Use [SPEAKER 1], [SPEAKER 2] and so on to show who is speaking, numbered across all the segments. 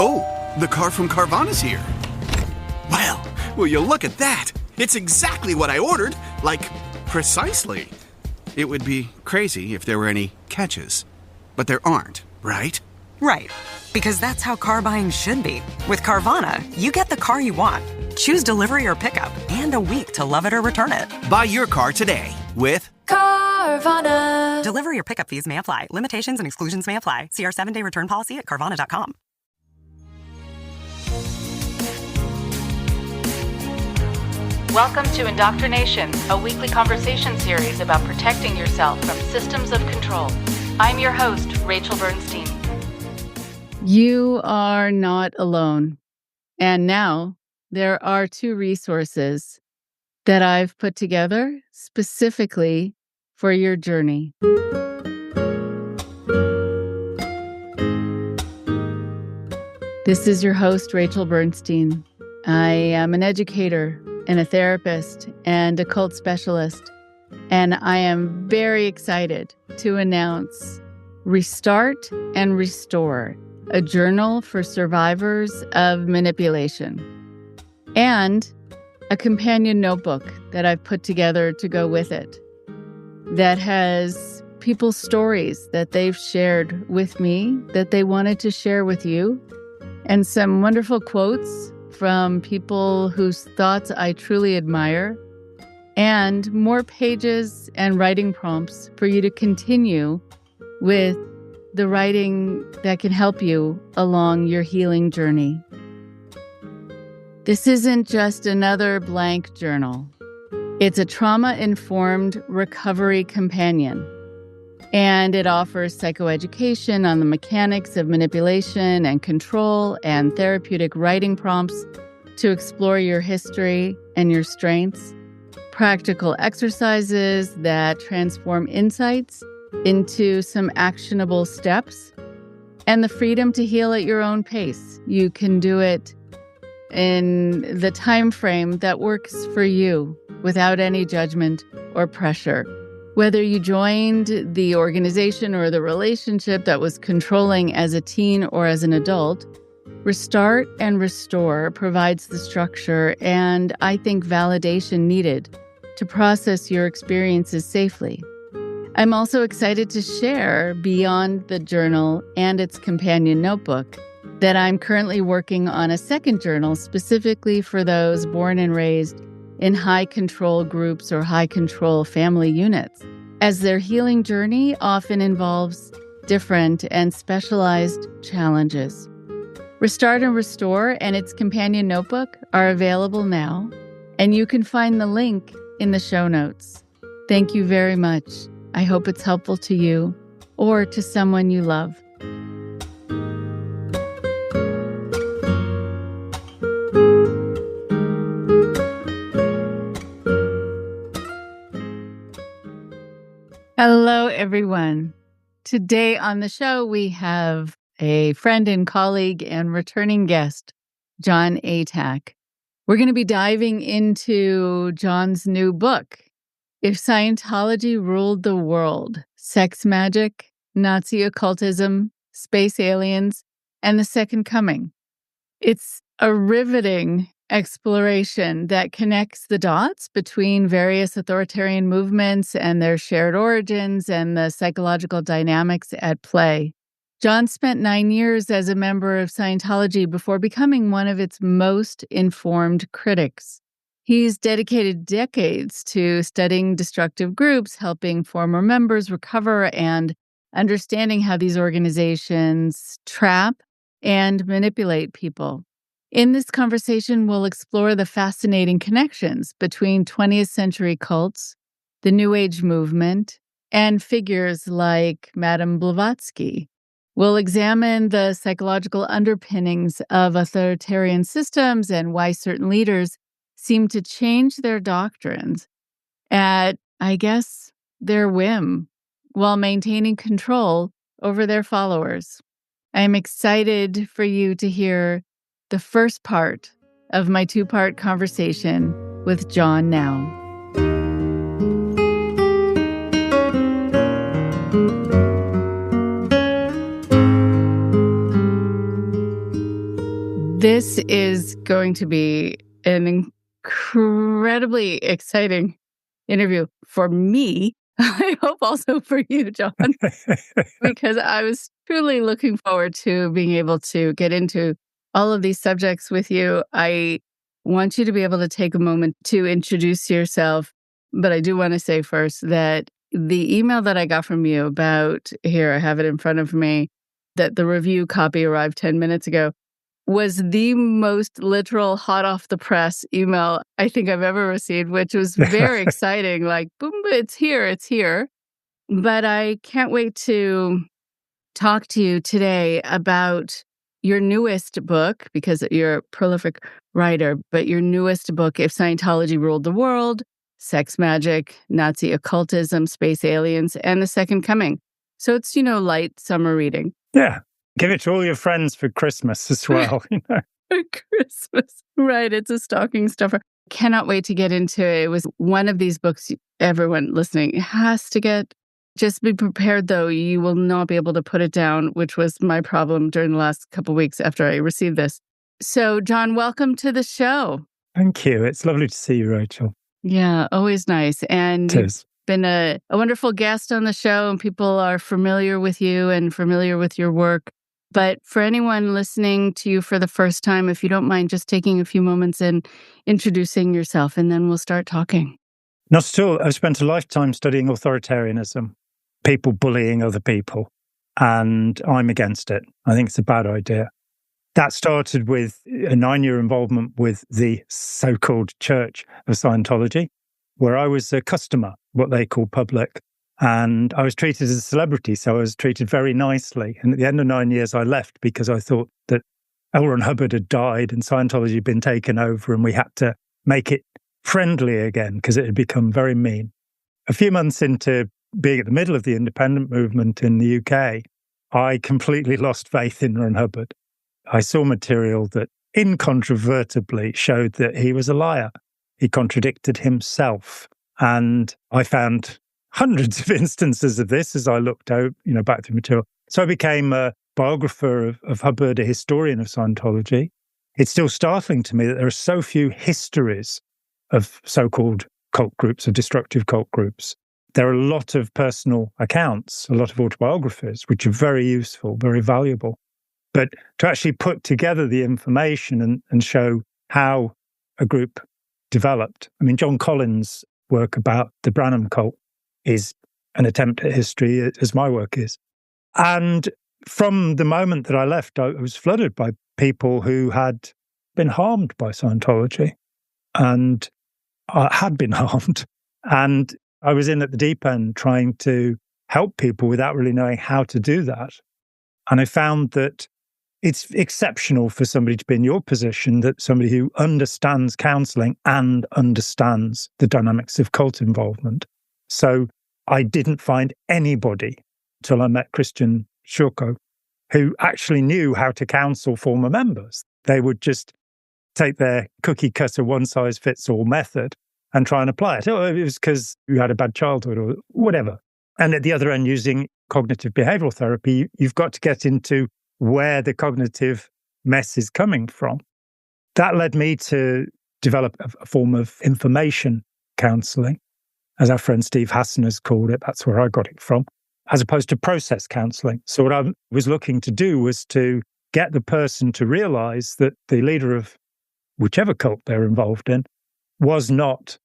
[SPEAKER 1] Oh, the car from Carvana's here. Well, will you look at that? It's exactly what I ordered. Like, precisely. It would be crazy if there were any catches. But there aren't, right?
[SPEAKER 2] Right. Because that's how car buying should be. With Carvana, you get the car you want. Choose delivery or pickup, and a week to love it or return it.
[SPEAKER 1] Buy your car today with
[SPEAKER 2] Carvana. Delivery or pickup fees may apply. Limitations and exclusions may apply. See our 7-day return policy at Carvana.com.
[SPEAKER 3] Welcome to IndoctriNation, a weekly conversation series about protecting yourself from systems of control. I'm your host, Rachel Bernstein.
[SPEAKER 4] You are not alone. And now there are 2 resources that I've put together specifically for your journey. This is your host, Rachel Bernstein. I am an educator and a therapist and a cult specialist, and I am very excited to announce Restart and Restore, a journal for survivors of manipulation, and a companion notebook that I've put together to go with it that has people's stories that they've shared with me that they wanted to share with you, and some wonderful quotes from people whose thoughts I truly admire, and more pages and writing prompts for you to continue with the writing that can help you along your healing journey. This isn't just another blank journal. It's a trauma-informed recovery companion, and it offers psychoeducation on the mechanics of manipulation and control and therapeutic writing prompts to explore your history and your strengths, practical exercises that transform insights into some actionable steps, and the freedom to heal at your own pace. You can do it in the time frame that works for you without any judgment or pressure. Whether you joined the organization or the relationship that was controlling as a teen or as an adult, Restart and Restore provides the structure and, I think, validation needed to process your experiences safely. I'm also excited to share, beyond the journal and its companion notebook, that I'm currently working on a second journal specifically for those born and raised in high control groups or high control family units, as their healing journey often involves different and specialized challenges. Restart and Restore and its companion notebook are available now, and you can find the link in the show notes. Thank you very much. I hope it's helpful to you or to someone you love. Hello, everyone. Today on the show, we have a friend and colleague and returning guest, Jon Atack. We're going to be diving into Jon's new book, If Scientology Ruled the World: Sex Magic, Nazi Occultism, Space Aliens, and the Second Coming. It's a riveting exploration that connects the dots between various authoritarian movements and their shared origins and the psychological dynamics at play. Jon spent 9 years as a member of Scientology before becoming one of its most informed critics. He's dedicated decades to studying destructive groups, helping former members recover, and understanding how these organizations trap and manipulate people. In this conversation, we'll explore the fascinating connections between 20th century cults, the New Age movement, and figures like Madame Blavatsky. We'll examine the psychological underpinnings of authoritarian systems and why certain leaders seem to change their doctrines at, I guess, their whim, while maintaining control over their followers. I am excited for you to hear the first part of my 2-part conversation with Jon now. This is going to be an incredibly exciting interview for me. I hope also for you, Jon, because I was truly looking forward to being able to get into all of these subjects with you. I want you to be able to take a moment to introduce yourself, but I do want to say first that the email that I got from you about, here, I have it in front of me, that the review copy arrived 10 minutes ago, was the most literal hot off the press email I think I've ever received, which was very exciting. Like, boom, it's here. But I can't wait to talk to you today about your newest book, because you're a prolific writer, but your newest book, If Scientology Ruled the World, Sex Magick, Nazi Occultism, Space Aliens, and the Second Coming. So it's, light summer reading.
[SPEAKER 5] Yeah. Give it to all your friends for Christmas as well.
[SPEAKER 4] For Christmas. Right. It's a stocking stuffer. Cannot wait to get into it. It was one of these books everyone listening has to get. Just be prepared, though. You will not be able to put it down, which was my problem during the last couple of weeks after I received this. So, Jon, welcome to the show.
[SPEAKER 5] Thank you. It's lovely to see you, Rachel.
[SPEAKER 4] Yeah, always nice. And
[SPEAKER 5] you've
[SPEAKER 4] been a wonderful guest on the show, and people are familiar with you and familiar with your work. But for anyone listening to you for the first time, if you don't mind just taking a few moments and introducing yourself, and then we'll start talking.
[SPEAKER 5] Not at all. I've spent a lifetime studying authoritarianism, people bullying other people, and I'm against it. I think it's a bad idea. That started with a 9-year involvement with the so-called Church of Scientology, where I was a customer, what they call public. And I was treated as a celebrity, so I was treated very nicely. And at the end of 9 years, I left because I thought that L. Ron Hubbard had died and Scientology had been taken over, and we had to make it friendly again because it had become very mean. A few months into being at the middle of the independent movement in the UK, I completely lost faith in Ron Hubbard. I saw material that incontrovertibly showed that he was a liar. He contradicted himself. And I found hundreds of instances of this as I looked out, back through material. So I became a biographer of Hubbard, a historian of Scientology. It's still startling to me that there are so few histories of so-called cult groups, of destructive cult groups. There are a lot of personal accounts, a lot of autobiographies, which are very useful, very valuable. But to actually put together the information and show how a group developed. I mean, John Collins' work about the Branham cult is an attempt at history, as my work is. And from the moment that I left, I was flooded by people who had been harmed by Scientology and had been harmed. And I was in at the deep end trying to help people without really knowing how to do that. And I found that it's exceptional for somebody to be in your position, that somebody who understands counseling and understands the dynamics of cult involvement. So I didn't find anybody till I met Christian Schurko who actually knew how to counsel former members. They would just take their cookie cutter one-size-fits-all method and try and apply it. Oh, it was because you had a bad childhood or whatever. And at the other end, using cognitive behavioral therapy, you've got to get into where the cognitive mess is coming from. That led me to develop a form of information counseling, as our friend Steve Hassan has called it. That's where I got it from, as opposed to process counseling. So what I was looking to do was to get the person to realize that the leader of whichever cult they're involved in was not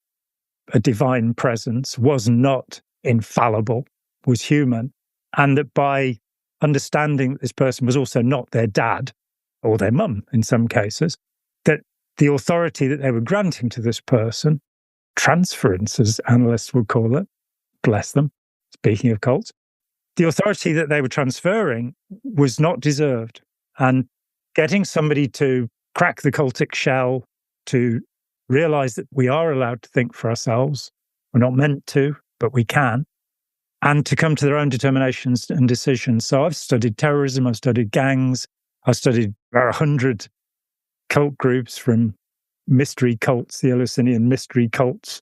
[SPEAKER 5] a divine presence, was not infallible, was human, and that by understanding that this person was also not their dad or their mum in some cases, that the authority that they were granting to this person, transference as analysts would call it, bless them, speaking of cults, the authority that they were transferring was not deserved. And getting somebody to crack the cultic shell, to realize that we are allowed to think for ourselves, we're not meant to, but we can, and to come to their own determinations and decisions. So I've studied terrorism, I've studied gangs, I've studied about 100 cult groups, from mystery cults, the Eleusinian mystery cults,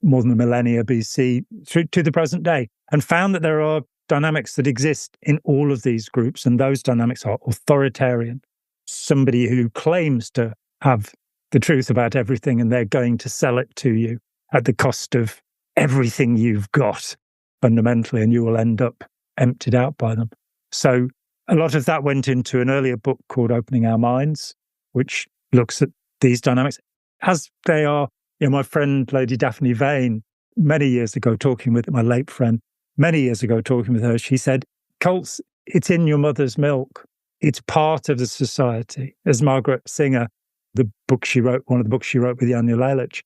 [SPEAKER 5] more than a millennia BC, through to the present day, and found that there are dynamics that exist in all of these groups, and those dynamics are authoritarian. somebody who claims to have the truth about everything, and they're going to sell it to you at the cost of everything you've got, fundamentally, and you will end up emptied out by them. So a lot of that went into an earlier book called Opening Our Minds, which looks at these dynamics as they are. My friend, Lady Daphne Vane, many years ago, talking with my late friend, many years ago, talking with her, she said, cults, it's in your mother's milk. It's part of the society. As Margaret Singer, the book she wrote, one of the books she wrote with Janja Lalich,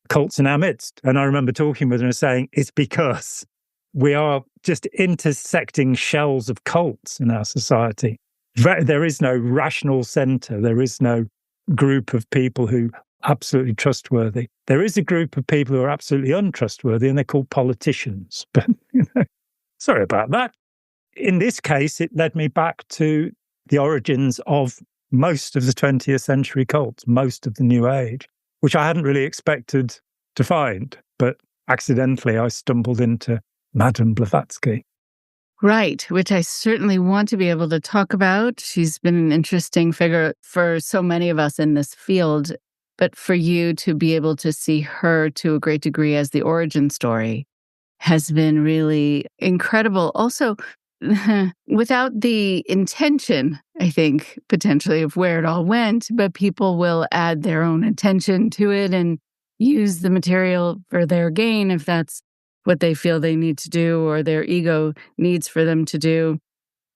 [SPEAKER 5] cults in our midst. And I remember talking with her and saying, it's because we are just intersecting shells of cults in our society. There is no rational center. There is no group of people who are absolutely trustworthy. There is a group of people who are absolutely untrustworthy, and they're called politicians. But, sorry about that. In this case, it led me back to the origins of most of the 20th century cults, most of the New Age, which I hadn't really expected to find. But accidentally, I stumbled into Madame Blavatsky.
[SPEAKER 4] Right, which I certainly want to be able to talk about. She's been an interesting figure for so many of us in this field. But for you to be able to see her to a great degree as the origin story has been really incredible. Also, without the intention, I think, potentially of where it all went, but people will add their own intention to it and use the material for their gain if that's what they feel they need to do or their ego needs for them to do.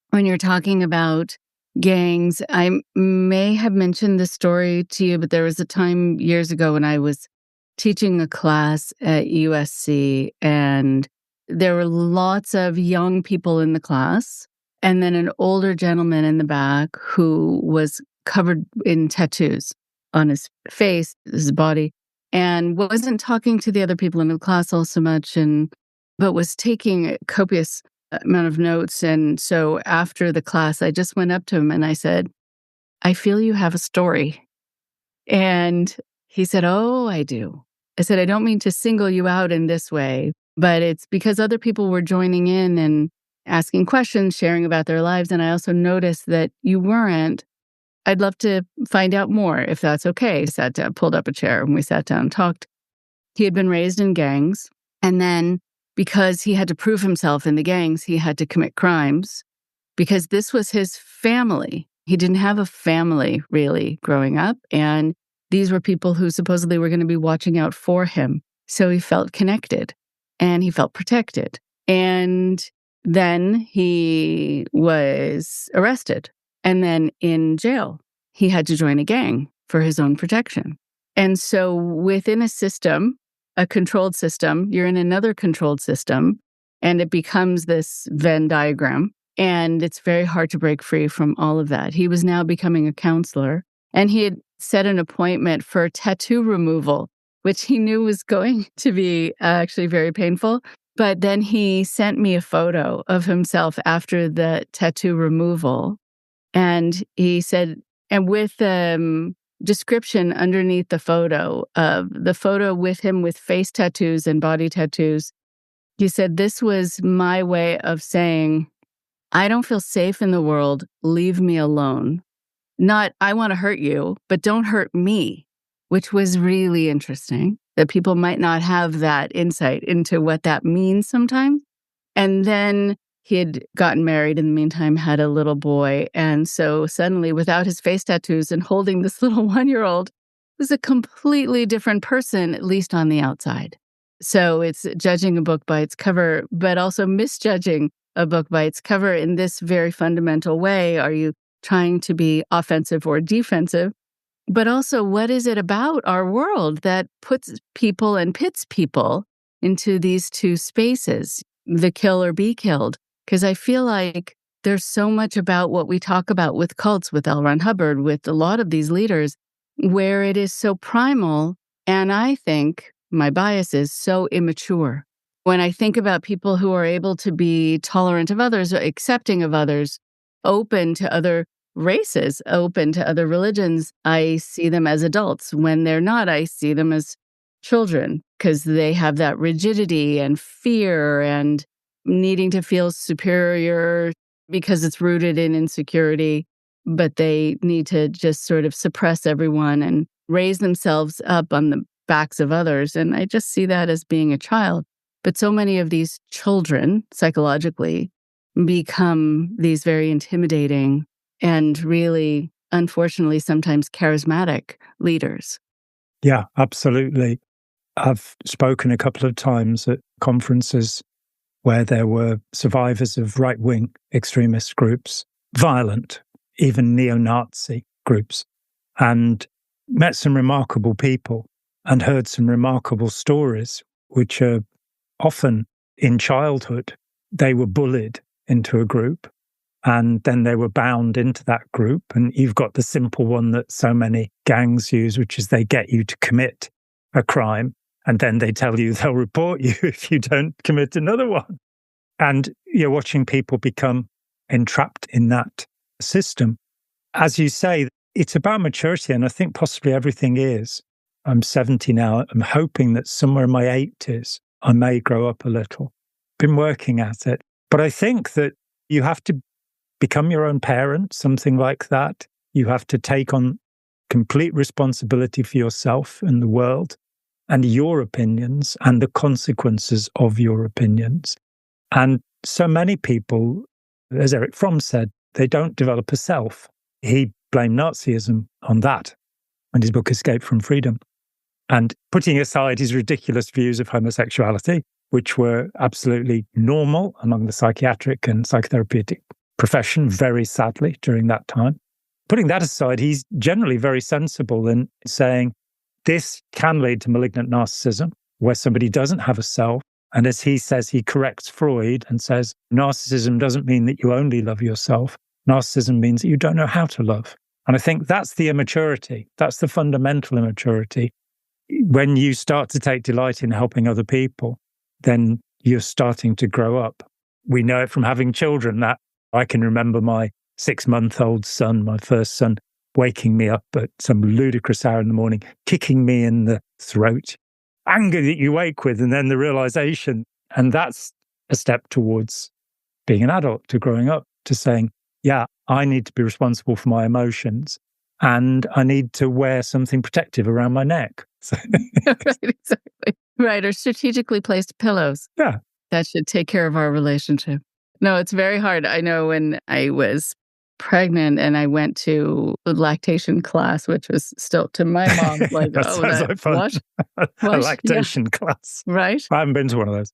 [SPEAKER 4] When you're talking about gangs, I may have mentioned this story to you, but there was a time years ago when I was teaching a class at USC, and there were lots of young people in the class, and then an older gentleman in the back who was covered in tattoos on his face, his body, and wasn't talking to the other people in the class all so much, but was taking a copious amount of notes. And so after the class, I just went up to him and I said, I feel you have a story. And he said, oh, I do. I said, I don't mean to single you out in this way, but it's because other people were joining in and asking questions, sharing about their lives. And I also noticed that you weren't. I'd love to find out more, if that's okay. Sat down, pulled up a chair, and we sat down and talked. He had been raised in gangs. And then because he had to prove himself in the gangs, he had to commit crimes because this was his family. He didn't have a family, really, growing up. And these were people who supposedly were going to be watching out for him. So he felt connected and he felt protected. And then he was arrested. And then in jail, he had to join a gang for his own protection. And so within a system, a controlled system, you're in another controlled system, and it becomes this Venn diagram. And it's very hard to break free from all of that. He was now becoming a counselor, and he had set an appointment for tattoo removal, which he knew was going to be actually very painful. But then he sent me a photo of himself after the tattoo removal. And he said, and with description underneath the photo with him with face tattoos and body tattoos, he said, this was my way of saying, I don't feel safe in the world. Leave me alone. Not, I want to hurt you, but don't hurt me, which was really interesting that people might not have that insight into what that means sometimes. And then he had gotten married in the meantime, had a little boy. And so suddenly, without his face tattoos and holding this little 1-year-old, was a completely different person, at least on the outside. So it's judging a book by its cover, but also misjudging a book by its cover in this very fundamental way. Are you trying to be offensive or defensive? But also, what is it about our world that puts people and pits people into these two spaces, the kill or be killed? Because I feel like there's so much about what we talk about with cults, with L. Ron Hubbard, with a lot of these leaders, where it is so primal, and I think my bias is so immature. When I think about people who are able to be tolerant of others, accepting of others, open to other races, open to other religions, I see them as adults. When they're not, I see them as children because they have that rigidity and fear and needing to feel superior because it's rooted in insecurity. but they need to just sort of suppress everyone and raise themselves up on the backs of others. And I just see that as being a child. But so many of these children, psychologically, become these very intimidating and really, unfortunately, sometimes charismatic leaders.
[SPEAKER 5] Yeah, absolutely. I've spoken a couple of times at conferences where there were survivors of right-wing extremist groups, violent, even neo-Nazi groups, and met some remarkable people and heard some remarkable stories, which are often in childhood, they were bullied into a group and then they were bound into that group. And you've got the simple one that so many gangs use, which is they get you to commit a crime and then they tell you they'll report you if you don't commit another one. And you're watching people become entrapped in that system. As you say, it's about maturity, and I think possibly everything is. I'm 70 now. I'm hoping that somewhere in my 80s, I may grow up a little. Been working at it. But I think that you have to become your own parent, something like that. You have to take on complete responsibility for yourself and the world and your opinions and the consequences of your opinions. And so many people, as Eric Fromm said, they don't develop a self. He blamed Nazism on that in his book Escape from Freedom. And putting aside his ridiculous views of homosexuality, which were absolutely normal among the psychiatric and psychotherapeutic profession, very sadly, during that time. Putting that aside, he's generally very sensible in saying this can lead to malignant narcissism, where somebody doesn't have a self. And as he says, he corrects Freud and says, narcissism doesn't mean that you only love yourself. Narcissism means that you don't know how to love. And I think that's the immaturity. That's the fundamental immaturity. When you start to take delight in helping other people, then you're starting to grow up. We know it from having children that I can remember my 6-month-old son, my first son, waking me up at some ludicrous hour in the morning, kicking me in the throat. Anger that you wake with, and then the realization. And that's a step towards being an adult, to growing up, to saying, yeah, I need to be responsible for my emotions and I need to wear something protective around my neck.
[SPEAKER 4] Right, exactly. Right, or strategically placed pillows.
[SPEAKER 5] Yeah.
[SPEAKER 4] That should take care of our relationship. No, it's very hard. I know when I was pregnant and I went to a lactation class, which was still to my mom like,
[SPEAKER 5] that sounds like fun.
[SPEAKER 4] What?
[SPEAKER 5] A lactation class.
[SPEAKER 4] Right?
[SPEAKER 5] I haven't been to one of those.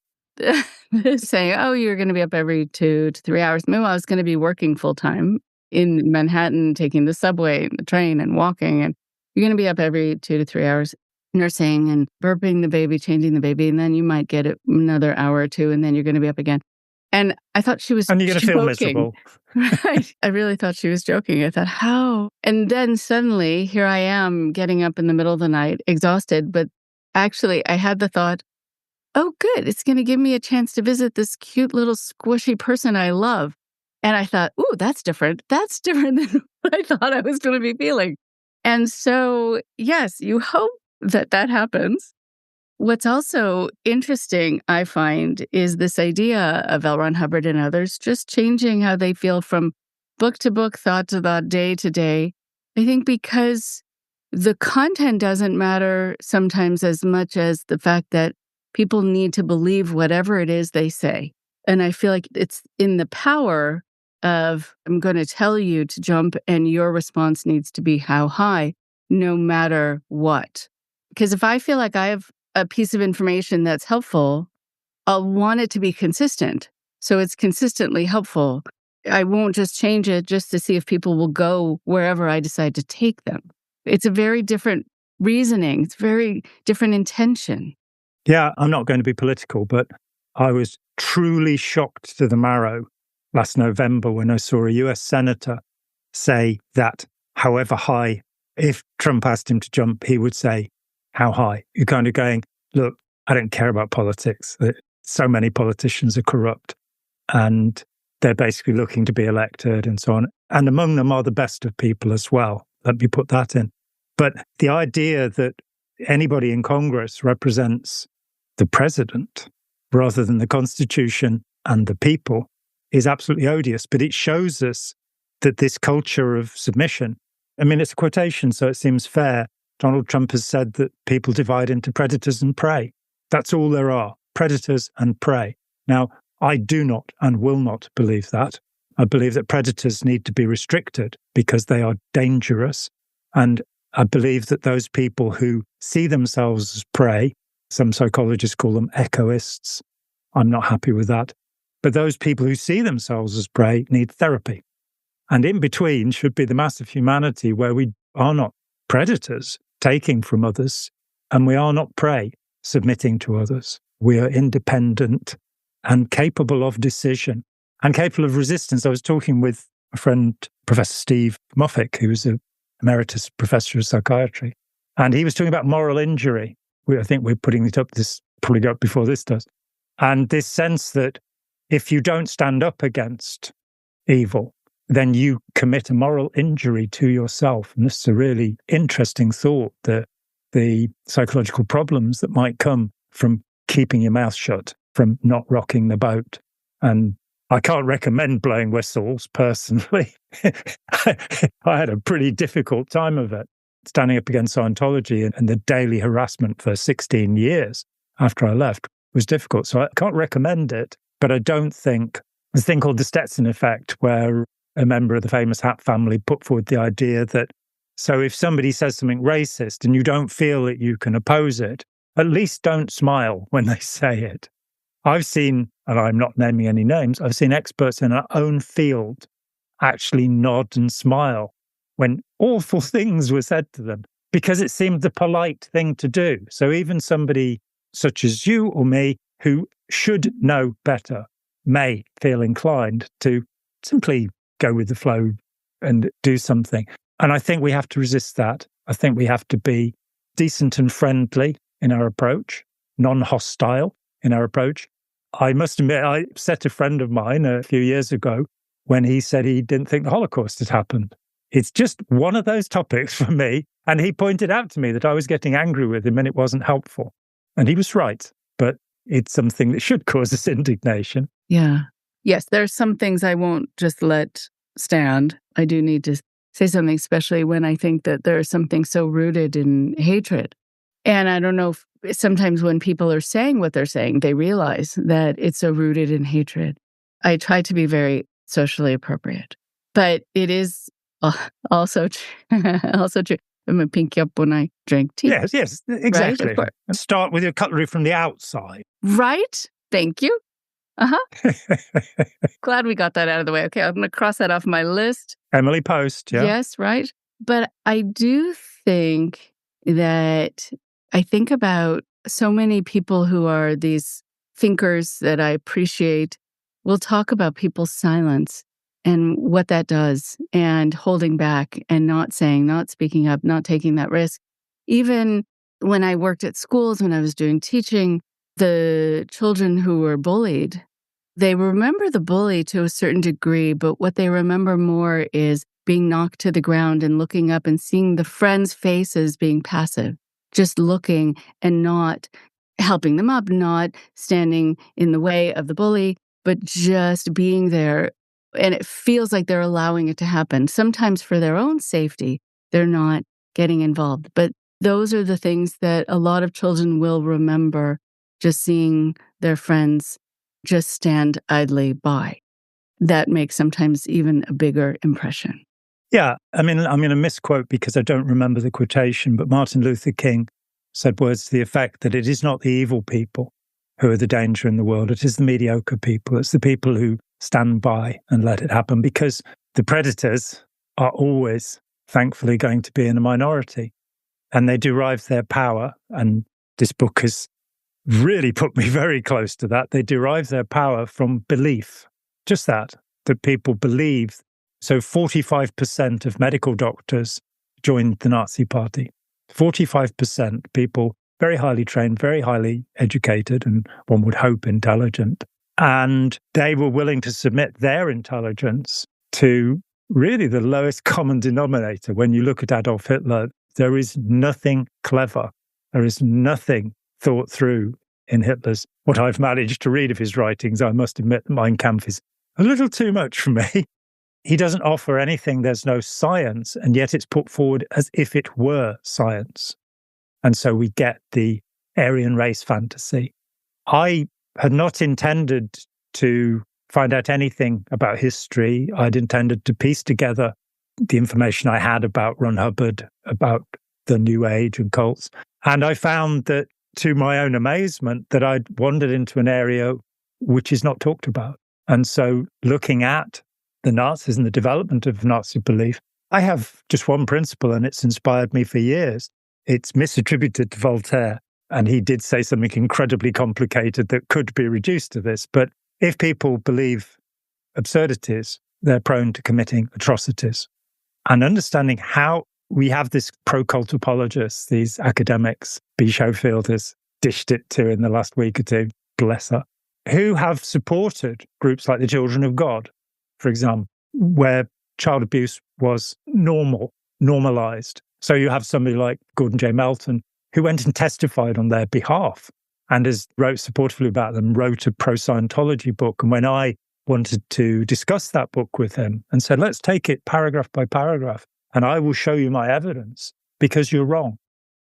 [SPEAKER 4] Saying, oh, you're going to be up every 2 to 3 hours. Meanwhile, I was going to be working full time in Manhattan, taking the subway and the train and walking. And you're going to be up every 2 to 3 hours nursing and burping the baby, changing the baby. And then you might get it another hour or two, and then you're going to be up again. And I thought she was
[SPEAKER 5] And you're going to feel miserable.
[SPEAKER 4] Right. I really thought she was joking. I thought, how? And then suddenly, here I am getting up in the middle of the night, exhausted. But actually, I had the thought, oh, good. It's going to give me a chance to visit this cute little squishy person I love. And I thought, ooh, that's different. That's different than what I thought I was going to be feeling. And so, yes, you hope that that happens. What's also interesting, I find, is this idea of L. Ron Hubbard and others just changing how they feel from book to book, thought to thought, day to day. I think because the content doesn't matter sometimes as much as the fact that people need to believe whatever it is they say. And I feel like it's in the power of, I'm going to tell you to jump and your response needs to be how high, no matter what. Because if I feel like I have a piece of information that's helpful, I'll want it to be consistent. So it's consistently helpful. I won't just change it just to see if people will go wherever I decide to take them. It's a very different reasoning. It's very different intention.
[SPEAKER 5] Yeah, I'm not going to be political, but I was truly shocked to the marrow last November when I saw a US senator say that however high, if Trump asked him to jump, he would say, how high? You're kind of going, look, I don't care about politics. So many politicians are corrupt and they're basically looking to be elected and so on. And among them are the best of people as well. Let me put that in. But the idea that anybody in Congress represents the president rather than the Constitution and the people is absolutely odious. But it shows us that this culture of submission, I mean, it's a quotation, so it seems fair. Donald Trump has said that people divide into predators and prey. That's all there are, predators and prey. Now, I do not and will not believe that. I believe that predators need to be restricted because they are dangerous. And I believe that those people who see themselves as prey, some psychologists call them echoists. I'm not happy with that. But those people who see themselves as prey need therapy. And in between should be the mass of humanity where we are not predators taking from others, and we are not prey submitting to others. We are independent and capable of decision and capable of resistance. I was talking with a friend, Professor Steve Moffick, who was an emeritus professor of psychiatry, and he was talking about moral injury. I think we're putting it up, this probably go up before this does. And this sense that if you don't stand up against evil, then you commit a moral injury to yourself. And this is a really interesting thought, that the psychological problems that might come from keeping your mouth shut, from not rocking the boat. And I can't recommend blowing whistles personally. I had a pretty difficult time of it, standing up against Scientology, and the daily harassment for 16 years after I left was difficult. So I can't recommend it, but I don't think, there's a thing called the Stetson effect, where a member of the famous Hat family put forward the idea that, so if somebody says something racist and you don't feel that you can oppose it, at least don't smile when they say it. I've seen, and I'm not naming any names, I've seen experts in our own field actually nod and smile when awful things were said to them, because it seemed the polite thing to do. So even somebody such as you or me, who should know better, may feel inclined to simply go with the flow and do something. And I think we have to resist that. I think we have to be decent and friendly in our approach, non-hostile in our approach. I must admit, I upset a friend of mine a few years ago when he said he didn't think the Holocaust had happened. It's just one of those topics for me. And he pointed out to me that I was getting angry with him and it wasn't helpful. And he was right, but it's something that should cause us indignation.
[SPEAKER 4] Yeah. Yes, there's some things I won't just let stand. I do need to say something, especially when I think that there's something so rooted in hatred. And I don't know if sometimes when people are saying what they're saying, they realize that it's so rooted in hatred. I try to be very socially appropriate, but it is also true. I'm a pinky up when I drink tea.
[SPEAKER 5] Yes, exactly.
[SPEAKER 4] Right?
[SPEAKER 5] Start with your cutlery from the outside.
[SPEAKER 4] Right? Thank you. Glad we got that out of the way. Okay, I'm going to cross that off my list.
[SPEAKER 5] Emily Post, yeah.
[SPEAKER 4] Yes, right. But I do think that I think about so many people who are these thinkers that I appreciate will talk about people's silence and what that does, and holding back and not saying, not speaking up, not taking that risk. Even when I worked at schools, when I was doing teaching, the children who were bullied, they remember the bully to a certain degree, but what they remember more is being knocked to the ground and looking up and seeing the friends' faces being passive, just looking and not helping them up, not standing in the way of the bully, but just being there. And it feels like they're allowing it to happen. Sometimes for their own safety, they're not getting involved. But those are the things that a lot of children will remember, just seeing their friends just stand idly by. That makes sometimes even a bigger impression.
[SPEAKER 5] Yeah, I mean, I'm going to misquote because I don't remember the quotation, but Martin Luther King said words to the effect that it is not the evil people who are the danger in the world, it is the mediocre people. It's the people who stand by and let it happen, because the predators are always, thankfully, going to be in a minority. And they derive their power, and this book has really put me very close to that. They derive their power from belief. Just that people believe. So 45% of medical doctors joined the Nazi Party. 45% people, very highly trained, very highly educated, and one would hope intelligent. And they were willing to submit their intelligence to really the lowest common denominator. When you look at Adolf Hitler, there is nothing clever. There is nothing thought through in Hitler's. What I've managed to read of his writings, I must admit, Mein Kampf is a little too much for me. he doesn't offer anything. There's no science, and yet it's put forward as if it were science. And so we get the Aryan race fantasy. I had not intended to find out anything about history. I'd intended to piece together the information I had about Ron Hubbard, about the New Age and cults. And I found that, to my own amazement, that I'd wandered into an area which is not talked about. And so looking at the Nazis and the development of Nazi belief, I have just one principle, and it's inspired me for years. It's misattributed to Voltaire, and he did say something incredibly complicated that could be reduced to this. But if people believe absurdities, they're prone to committing atrocities. And understanding how we have this pro-cult apologists, these academics, B. Schofield has dished it to in the last week or two, bless her, who have supported groups like the Children of God, for example, where child abuse was normalized. So you have somebody like Gordon J. Melton, who went and testified on their behalf and has wrote supportively about them, wrote a pro-Scientology book. And when I wanted to discuss that book with him and said, let's take it paragraph by paragraph, and I will show you my evidence because you're wrong.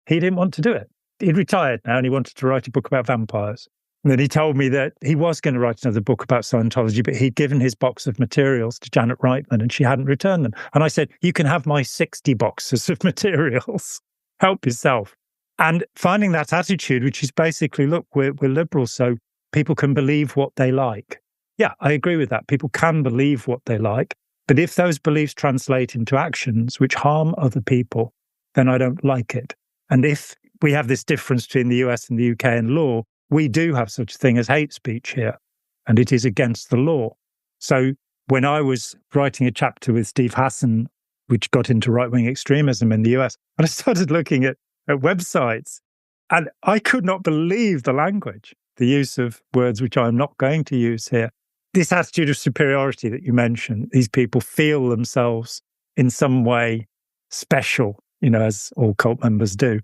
[SPEAKER 5] He didn't want to do it. He'd retired now and he wanted to write a book about vampires. And then he told me that he was going to write another book about Scientology, but he'd given his box of materials to Janet Reitman and she hadn't returned them. And I said, you can have my 60 boxes of materials. Help yourself. And finding that attitude, which is basically, look, we're liberals, so people can believe what they like. Yeah, I agree with that. People can believe what they like. But if those beliefs translate into actions which harm other people, then I don't like it. And if we have this difference between the US and the UK in law, we do have such a thing as hate speech here, and it is against the law. So when I was writing a chapter with Steve Hassan, which got into right-wing extremism in the US, and I started looking at websites, and I could not believe the language, the use of words which I'm not going to use here. This attitude of superiority that you mentioned, these people feel themselves in some way special, as all cult members do.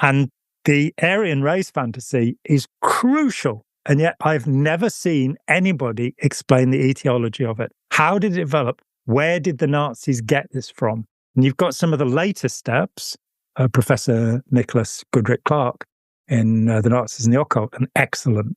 [SPEAKER 5] And the Aryan race fantasy is crucial. And yet I've never seen anybody explain the etiology of it. How did it develop? Where did the Nazis get this from? And you've got some of the later steps. Professor Nicholas Goodrick Clark in The Nazis and the Occult, an excellent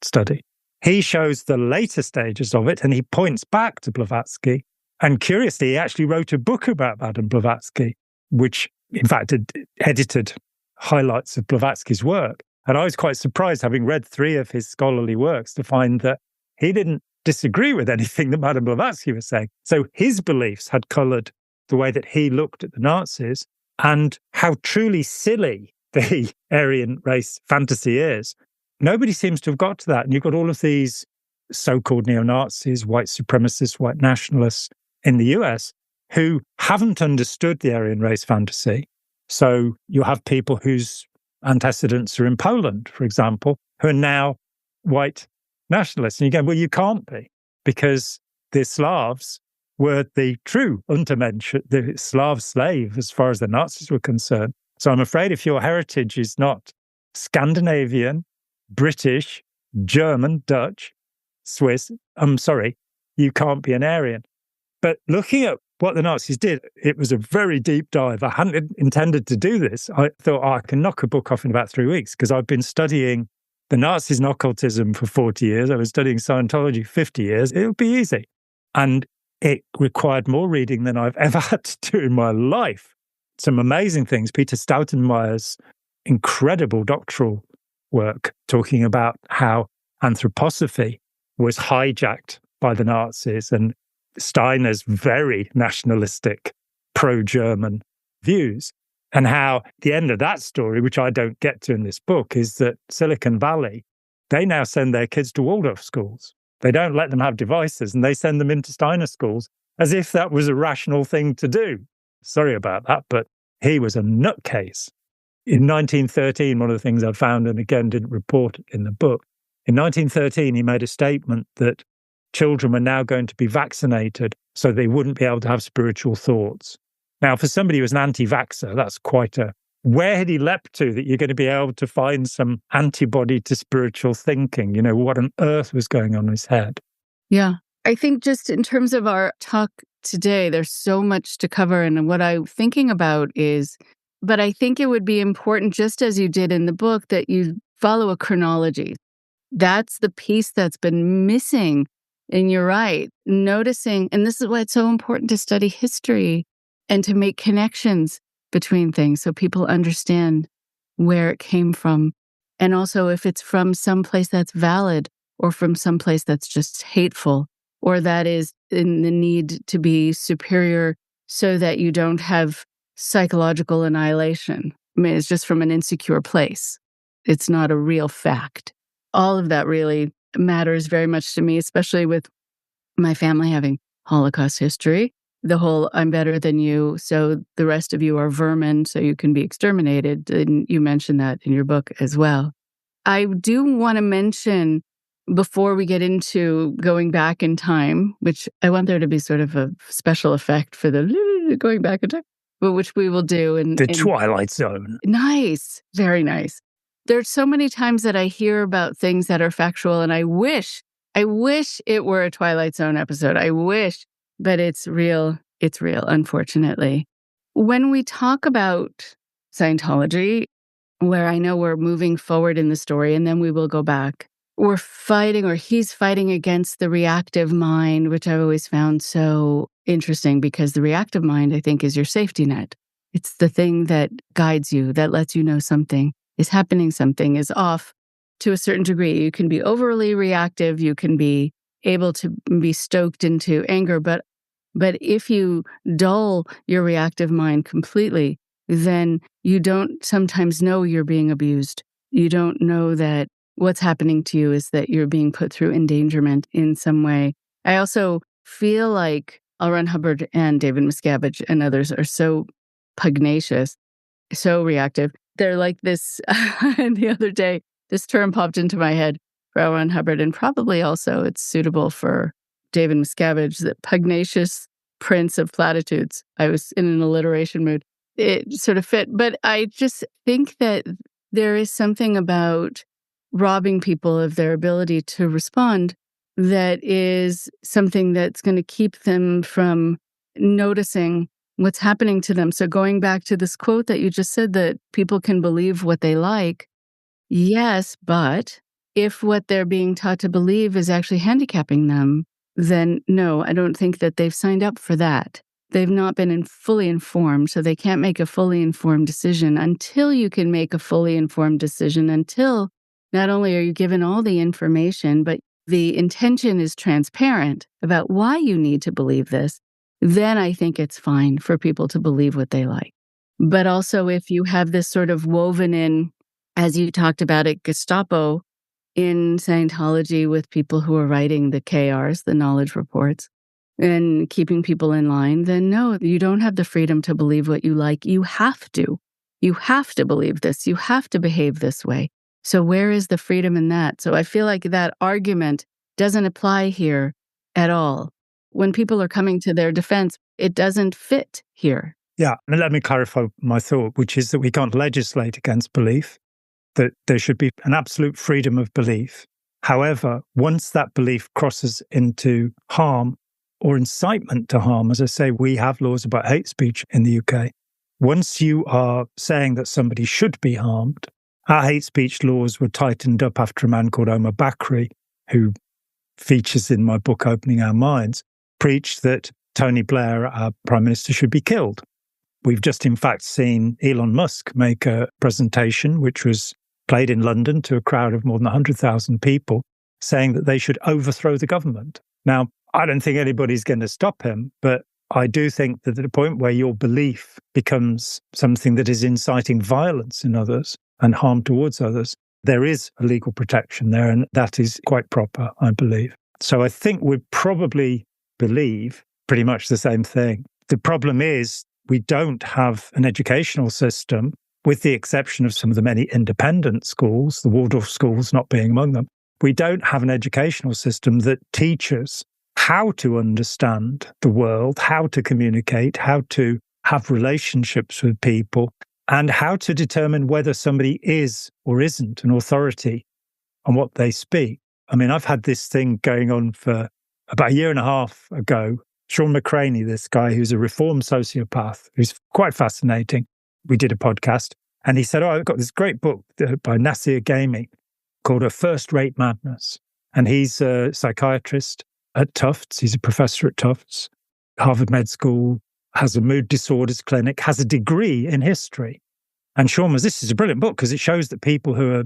[SPEAKER 5] study. He shows the later stages of it and he points back to Blavatsky. And curiously, he actually wrote a book about Madame Blavatsky, which in fact had edited highlights of Blavatsky's work. And I was quite surprised, having read 3 of his scholarly works, to find that he didn't disagree with anything that Madame Blavatsky was saying. So his beliefs had coloured the way that he looked at the Nazis, and how truly silly the Aryan race fantasy is. Nobody seems to have got to that. And you've got all of these so-called neo-Nazis, white supremacists, white nationalists in the US who haven't understood the Aryan race fantasy. So you have people whose antecedents are in Poland, for example, who are now white nationalists. And you go, well, you can't be, because the Slavs were the true Untermensch, the Slav slave, as far as the Nazis were concerned. So I'm afraid if your heritage is not Scandinavian, British, German, Dutch, Swiss, I'm sorry, you can't be an Aryan. But looking at what the Nazis did, it was a very deep dive. I hadn't intended to do this. I thought, I can knock a book off in about 3 weeks, because I've been studying the Nazis and occultism for 40 years. I was studying Scientology 50 years. It would be easy. And it required more reading than I've ever had to do in my life. Some amazing things. Peter Staudenmayer's incredible doctoral work talking about how anthroposophy was hijacked by the Nazis, and Steiner's very nationalistic, pro-German views, and how the end of that story, which I don't get to in this book, is that Silicon Valley, they now send their kids to Waldorf schools. They don't let them have devices, and they send them into Steiner schools as if that was a rational thing to do. Sorry about that, but he was a nutcase. In 1913, one of the things I found, and again didn't report it in the book, in 1913 he made a statement that children were now going to be vaccinated so they wouldn't be able to have spiritual thoughts. Now, for somebody who was an anti-vaxxer, that's quite a... Where had he leapt to that you're going to be able to find some antibody to spiritual thinking? What on earth was going on in his head?
[SPEAKER 4] Yeah. I think just in terms of our talk today, there's so much to cover. And what I'm thinking about is, but I think it would be important, just as you did in the book, that you follow a chronology. That's the piece that's been missing. And you're right, noticing, and this is why it's so important to study history and to make connections between things so people understand where it came from. And also if it's from some place that's valid or from some place that's just hateful, or that is in the need to be superior so that you don't have psychological annihilation. I mean, it's just from an insecure place. It's not a real fact. All of that really matters very much to me, especially with my family having Holocaust history. The whole I'm better than you, so the rest of you are vermin, so you can be exterminated. And you mentioned that in your book as well. I do want to mention, before we get into going back in time, which I want there to be sort of a special effect for the going back in time, but which we will do.
[SPEAKER 5] The Twilight Zone.
[SPEAKER 4] Nice. Very nice. There's so many times that I hear about things that are factual, and I wish it were a Twilight Zone episode. I wish, but it's real. It's real, unfortunately. When we talk about Scientology, where I know we're moving forward in the story, and then we will go back, we're fighting, or he's fighting against the reactive mind, which I've always found so interesting, because the reactive mind, I think, is your safety net. It's the thing that guides you, that lets you know something is happening, something is off to a certain degree. You can be overly reactive, you can be able to be stoked into anger, but if you dull your reactive mind completely, then you don't sometimes know you're being abused. You don't know that what's happening to you is that you're being put through endangerment in some way. I also feel like L. Ron Hubbard and David Miscavige and others are so pugnacious, so reactive. They're like this, and the other day, this term popped into my head for L. Ron Hubbard, and probably also it's suitable for David Miscavige, the pugnacious prince of platitudes. I was in an alliteration mood. It sort of fit, but I just think that there is something about robbing people of their ability to respond that is something that's going to keep them from noticing what's happening to them. So going back to this quote that you just said, that people can believe what they like. Yes, but if what they're being taught to believe is actually handicapping them, then no, I don't think that they've signed up for that. They've not been fully informed, so they can't make a fully informed decision until you can make a fully informed decision, until not only are you given all the information, but the intention is transparent about why you need to believe this. Then I think it's fine for people to believe what they like. But also if you have this sort of woven in, as you talked about it, Gestapo in Scientology with people who are writing the KRs, the knowledge reports, and keeping people in line, then no, you don't have the freedom to believe what you like. You have to. You have to believe this. You have to behave this way. So where is the freedom in that? So I feel like that argument doesn't apply here at all. When people are coming to their defense, it doesn't fit here.
[SPEAKER 5] Yeah, and let me clarify my thought, which is that we can't legislate against belief, that there should be an absolute freedom of belief. However, once that belief crosses into harm or incitement to harm, as I say, we have laws about hate speech in the UK. Once you are saying that somebody should be harmed, our hate speech laws were tightened up after a man called Omar Bakri, who features in my book Opening Our Minds, preached that Tony Blair, our Prime Minister, should be killed. We've just, in fact, seen Elon Musk make a presentation, which was played in London to a crowd of more than 100,000 people, saying that they should overthrow the government. Now, I don't think anybody's going to stop him, but I do think that at the point where your belief becomes something that is inciting violence in others and harm towards others, there is a legal protection there, and that is quite proper, I believe. So I think we probably believe pretty much the same thing. The problem is we don't have an educational system, with the exception of some of the many independent schools, the Waldorf schools not being among them. We don't have an educational system that teaches how to understand the world, how to communicate, how to have relationships with people, and how to determine whether somebody is or isn't an authority on what they speak. I mean, I've had this thing going on for about a year and a half ago, Sean McCraney, this guy who's a reformed sociopath, who's quite fascinating, we did a podcast, and he said, I've got this great book by Nasir Ghaemi called A First-Rate Madness. And he's a psychiatrist at Tufts. He's a professor at Tufts, Harvard Med School, has a mood disorders clinic, has a degree in history. And Sean was, this is a brilliant book because it shows that people who are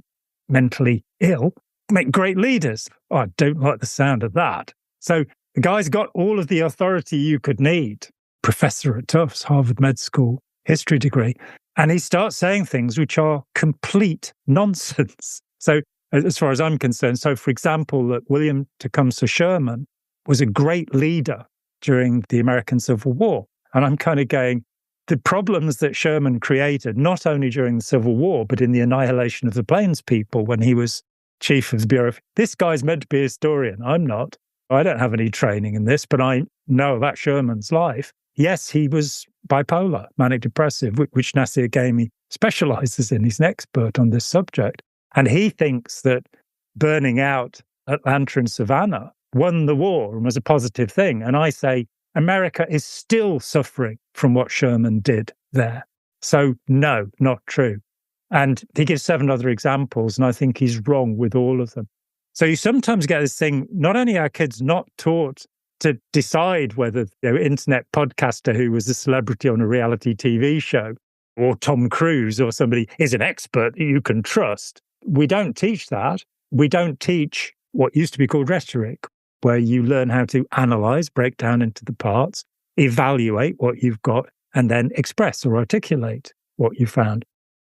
[SPEAKER 5] mentally ill make great leaders. Oh, I don't like the sound of that. So the guy's got all of the authority you could need. Professor at Tufts, Harvard Med School, history degree. And he starts saying things which are complete nonsense. So as far as I'm concerned, so for example, that William Tecumseh Sherman was a great leader during the American Civil War. And I'm kind of going, the problems that Sherman created, not only during the Civil War, but in the annihilation of the Plains people when he was chief of the Bureau. This guy's meant to be a historian. I'm not. I don't have any training in this, but I know about Sherman's life. Yes, he was bipolar, manic depressive, which Nasir Ghaemi specializes in. He's an expert on this subject. And he thinks that burning out Atlanta and Savannah won the war and was a positive thing. And I say, America is still suffering from what Sherman did there. So no, not true. And he gives 7 other examples, and I think he's wrong with all of them. So you sometimes get this thing, not only are kids not taught to decide whether the internet podcaster who was a celebrity on a reality TV show or Tom Cruise or somebody is an expert that you can trust. We don't teach that. We don't teach what used to be called rhetoric, where you learn how to analyze, break down into the parts, evaluate what you've got, and then express or articulate what you found.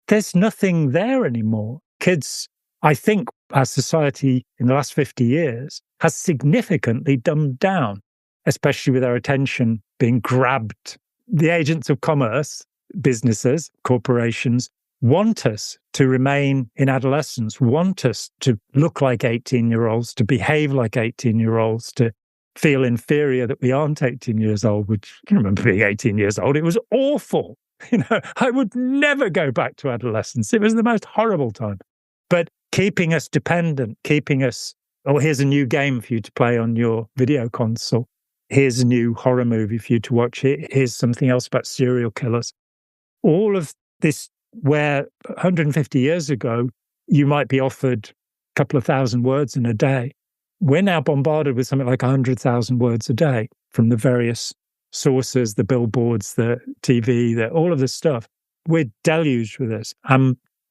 [SPEAKER 5] There's nothing there anymore. Kids, I think our society in the last 50 years has significantly dumbed down, especially with our attention being grabbed. The agents of commerce, businesses, corporations, want us to remain in adolescence, want us to look like 18-year-olds, to behave like 18-year-olds, to feel inferior that we aren't 18 years old, which I can remember being 18 years old. It was awful. I would never go back to adolescence. It was the most horrible time. But keeping us dependent, keeping us, oh, here's a new game for you to play on your video console. Here's a new horror movie for you to watch. Here's something else about serial killers. All of this, where 150 years ago, you might be offered a couple of thousand words in a day. We're now bombarded with something like 100,000 words a day from the various sources, the billboards, the TV, all of this stuff. We're deluged with this.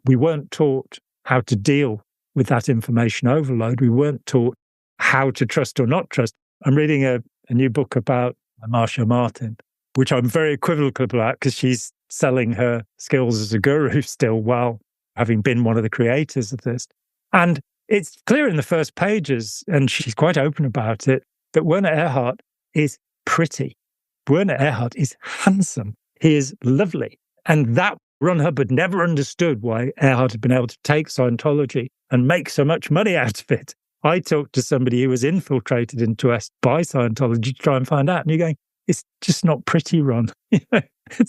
[SPEAKER 5] We weren't taught how to deal with that information overload. We weren't taught how to trust or not trust. I'm reading a new book about Marsha Martin, which I'm very equivocal about because she's selling her skills as a guru still while having been one of the creators of this. And it's clear in the first pages, and she's quite open about it, that Werner Erhard is pretty. Werner Erhard is handsome. He is lovely. And that Ron Hubbard never understood why Erhard had been able to take Scientology and make so much money out of it. I talked to somebody who was infiltrated into us by Scientology to try and find out. And you're going, it's just not pretty, Ron.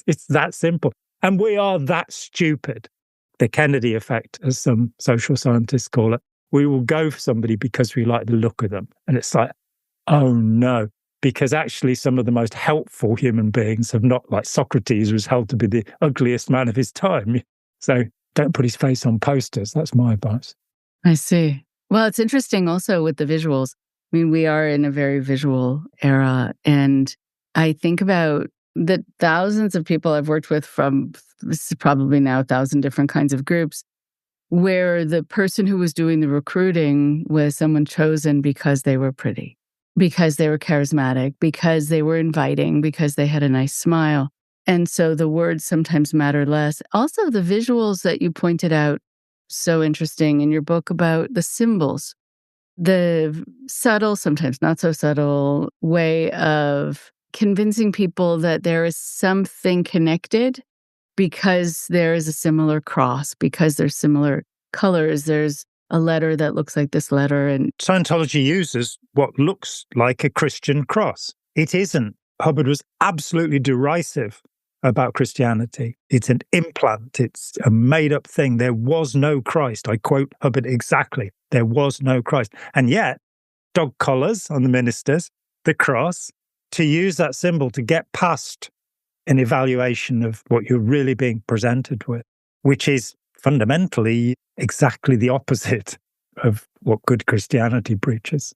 [SPEAKER 5] It's that simple. And we are that stupid. The Kennedy effect, as some social scientists call it. We will go for somebody because we like the look of them. And it's like, oh no. Because actually some of the most helpful human beings have not, like Socrates was held to be the ugliest man of his time. So don't put his face on posters. That's my advice.
[SPEAKER 4] I see. Well, it's interesting also with the visuals. I mean, we are in a very visual era. And I think about the thousands of people I've worked with from, this is probably now 1,000 different kinds of groups, where the person who was doing the recruiting was someone chosen because they were pretty, because they were charismatic, because they were inviting, because they had a nice smile. And so the words sometimes matter less. Also, the visuals that you pointed out, so interesting in your book about the symbols, the subtle, sometimes not so subtle way of convincing people that there is something connected because there is a similar cross, because there's similar colors. There's a letter that looks like this letter. And
[SPEAKER 5] Scientology uses what looks like a Christian cross. It isn't. Hubbard was absolutely derisive about Christianity. It's an implant. It's a made-up thing. There was no Christ. I quote Hubbard exactly. There was no Christ. And yet, dog collars on the ministers, the cross, to use that symbol to get past an evaluation of what you're really being presented with, which is fundamentally exactly the opposite of what good Christianity preaches.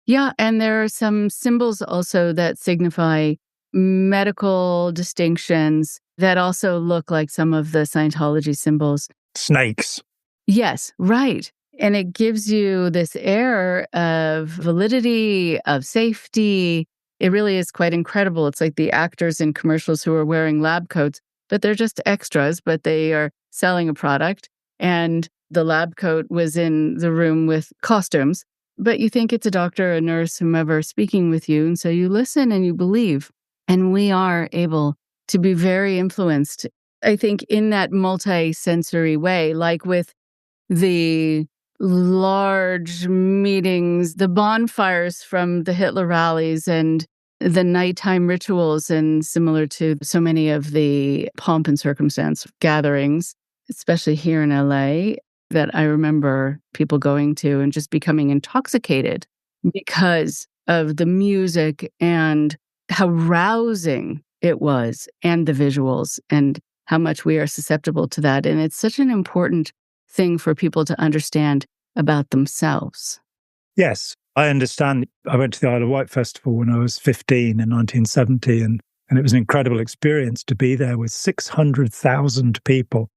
[SPEAKER 4] Yeah, and there are some symbols also that signify medical distinctions that also look like some of the Scientology symbols.
[SPEAKER 5] Snakes.
[SPEAKER 4] Yes, right. And it gives you this air of validity, of safety. It really is quite incredible. It's like the actors in commercials who are wearing lab coats, but they're just extras, but they are selling a product. And the lab coat was in the room with costumes. But you think it's a doctor, a nurse, whomever speaking with you. And so you listen and you believe. And we are able to be very influenced, I think, in that multi-sensory way, like with the large meetings, the bonfires from the Hitler rallies and the nighttime rituals, and similar to so many of the pomp and circumstance gatherings, especially here in LA, that I remember people going to and just becoming intoxicated because of the music and how rousing it was, and the visuals, and how much we are susceptible to that. And it's such an important thing for people to understand about themselves.
[SPEAKER 5] Yes, I understand. I went to the Isle of Wight Festival when I was 15 in 1970, and it was an incredible experience to be there with 600,000 people.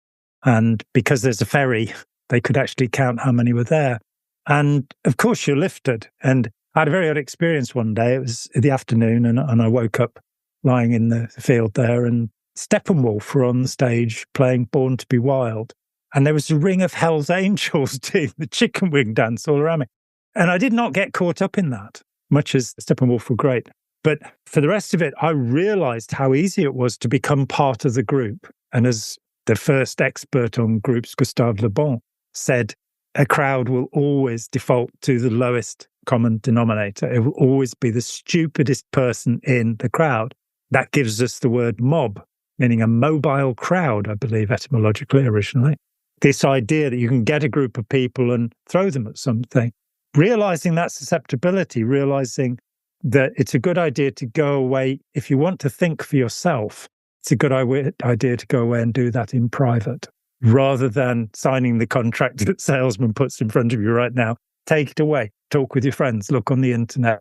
[SPEAKER 5] And because there's a ferry, they could actually count how many were there. And of course, you're lifted. And I had a very odd experience one day. It was in the afternoon, and I woke up lying in the field there, and Steppenwolf were on the stage playing Born to be Wild. And there was a ring of Hell's Angels doing the chicken wing dance all around me. And I did not get caught up in that, much as Steppenwolf were great. But for the rest of it, I realized how easy it was to become part of the group. And as the first expert on groups, Gustave Le Bon, said, a crowd will always default to the lowest common denominator. It will always be the stupidest person in the crowd. That gives us the word mob, meaning a mobile crowd, I believe, etymologically originally. This idea that you can get a group of people and throw them at something. Realizing that susceptibility, realizing that it's a good idea to go away. If you want to think for yourself, it's a good idea to go away and do that in private, rather than signing the contract that salesman puts in front of you right now. Take it away. Talk with your friends. Look on the internet.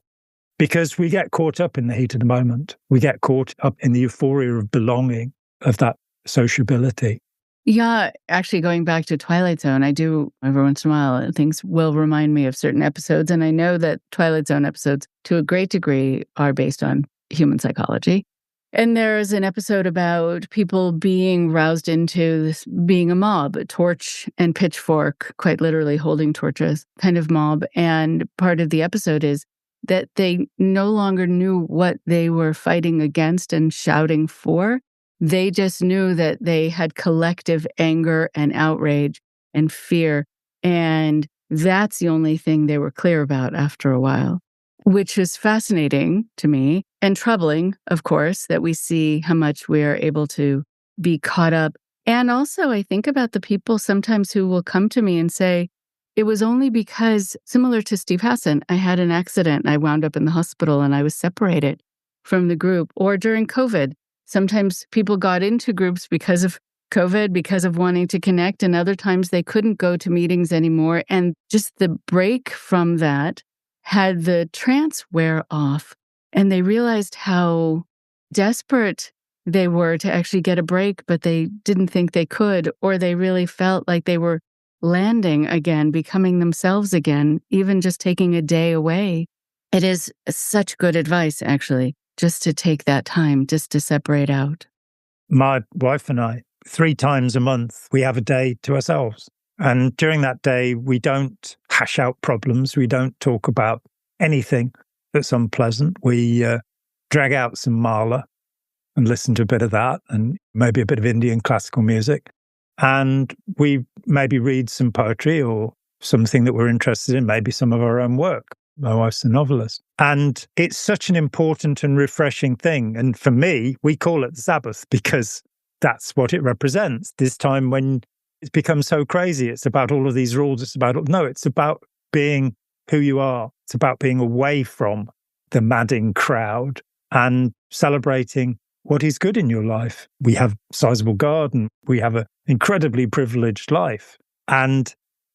[SPEAKER 5] Because we get caught up in the heat of the moment. We get caught up in the euphoria of belonging, of that sociability.
[SPEAKER 4] Yeah, actually going back to Twilight Zone, I do every once in a while, things will remind me of certain episodes. And I know that Twilight Zone episodes, to a great degree, are based on human psychology. And there's an episode about people being roused into this being a mob, a torch and pitchfork, quite literally holding torches, kind of mob. And part of the episode is that they no longer knew what they were fighting against and shouting for. They just knew that they had collective anger and outrage and fear. And that's the only thing they were clear about after a while, which is fascinating to me and troubling, of course, that we see how much we are able to be caught up. And also, I think about the people sometimes who will come to me and say, it was only because, similar to Steve Hassan, I had an accident and I wound up in the hospital and I was separated from the group. Or during COVID, sometimes people got into groups because of COVID, because of wanting to connect, and other times they couldn't go to meetings anymore. And just the break from that had the trance wear off, and they realized how desperate they were to actually get a break, but they didn't think they could, or they really felt like they were landing again, becoming themselves again, even just taking a day away. It is such good advice, actually, just to take that time, just to separate out.
[SPEAKER 5] My wife and I, 3 times a month, we have a day to ourselves. And during that day, we don't hash out problems. We don't talk about anything that's unpleasant. We drag out some Mahler and listen to a bit of that, and maybe a bit of Indian classical music. And we maybe read some poetry or something that we're interested in, maybe some of our own work. My wife's a novelist. And it's such an important and refreshing thing. And for me, we call it the Sabbath because that's what it represents. This time when it's become so crazy, it's about all of these rules. It's about being who you are. It's about being away from the madding crowd and celebrating what is good in your life. We have a sizable garden. We have an incredibly privileged life. And